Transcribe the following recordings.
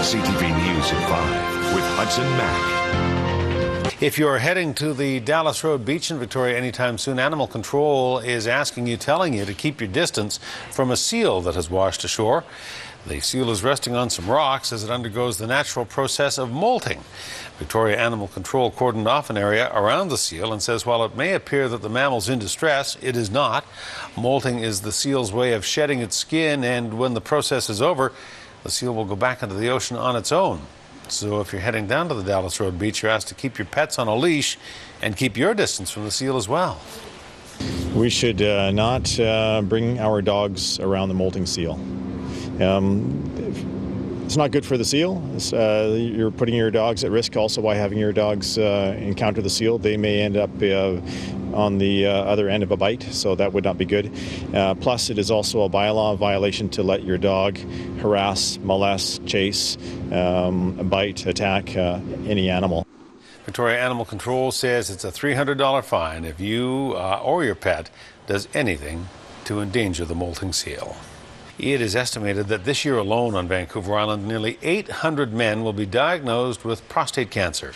CTV News at 5 with Hudson Mack. If you're heading to the Dallas Road Beach in Victoria anytime soon, Animal Control is telling you to keep your distance from a seal that has washed ashore. The seal is resting on some rocks as it undergoes the natural process of molting. Victoria Animal Control cordoned off an area around the seal and says while it may appear that the mammal's in distress, it is not. Molting is the seal's way of shedding its skin, and when the process is over, the seal will go back into the ocean on its own. So if you're heading down to the Dallas Road Beach, you're asked to keep your pets on a leash and keep your distance from the seal as well. We should not bring our dogs around the molting seal. It's not good for the seal. You're putting your dogs at risk also by having your dogs encounter the seal. They may end up on the other end of a bite, so that would not be good. Plus, it is also a bylaw violation to let your dog harass, molest, chase, bite, attack any animal. Victoria Animal Control says it's a $300 fine if you or your pet does anything to endanger the molting seal. It is estimated that this year alone on Vancouver Island, nearly 800 men will be diagnosed with prostate cancer,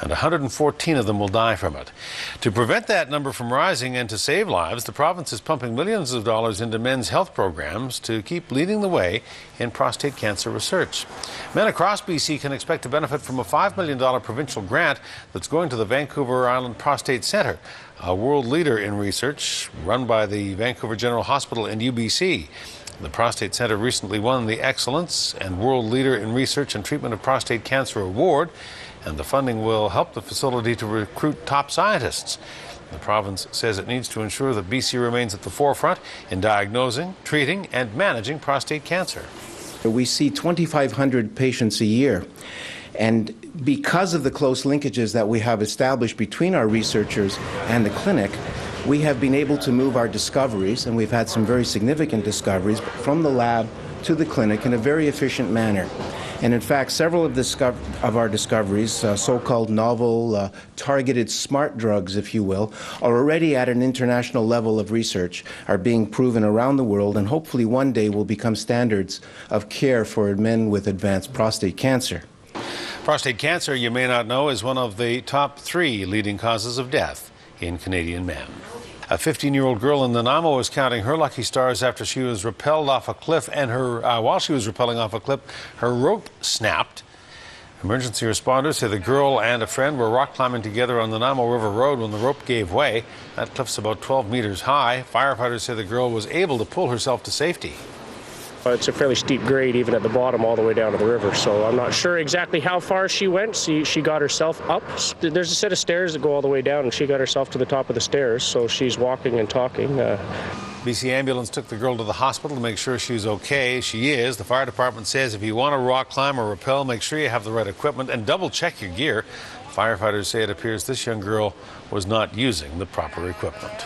and 114 of them will die from it. To prevent that number from rising and to save lives, the province is pumping millions of dollars into men's health programs to keep leading the way in prostate cancer research. Men across BC can expect to benefit from a $5 million provincial grant that's going to the Vancouver Island Prostate Centre, a world leader in research run by the Vancouver General Hospital and UBC. The Prostate Centre recently won the Excellence and World Leader in Research and Treatment of Prostate Cancer Award, and the funding will help the facility to recruit top scientists. The province says it needs to ensure that BC remains at the forefront in diagnosing, treating, and managing prostate cancer. We see 2,500 patients a year, and because of the close linkages that we have established between our researchers and the clinic, we have been able to move our discoveries, and we've had some very significant discoveries, from the lab to the clinic in a very efficient manner. And in fact, several of our discoveries, so-called novel, targeted smart drugs, if you will, are already at an international level of research, are being proven around the world, and hopefully one day will become standards of care for men with advanced prostate cancer. Prostate cancer, you may not know, is one of the top 3 leading causes of death in Canadian men. A 15-year-old girl in Nanaimo was counting her lucky stars after she was rappelled off a cliff, and while she was rappelling off a cliff, her rope snapped. Emergency responders say the girl and a friend were rock climbing together on the Nanaimo River Road when the rope gave way. That cliff's about 12 meters high. Firefighters say the girl was able to pull herself to safety. It's a fairly steep grade even at the bottom all the way down to the river, so I'm not sure exactly how far she went. She got herself up. There's a set of stairs that go all the way down, and she got herself to the top of the stairs, so she's walking and talking. BC Ambulance took the girl to the hospital to make sure she's okay. She is. The fire department says if you want to rock climb or rappel, make sure you have the right equipment and double check your gear. Firefighters say it appears this young girl was not using the proper equipment.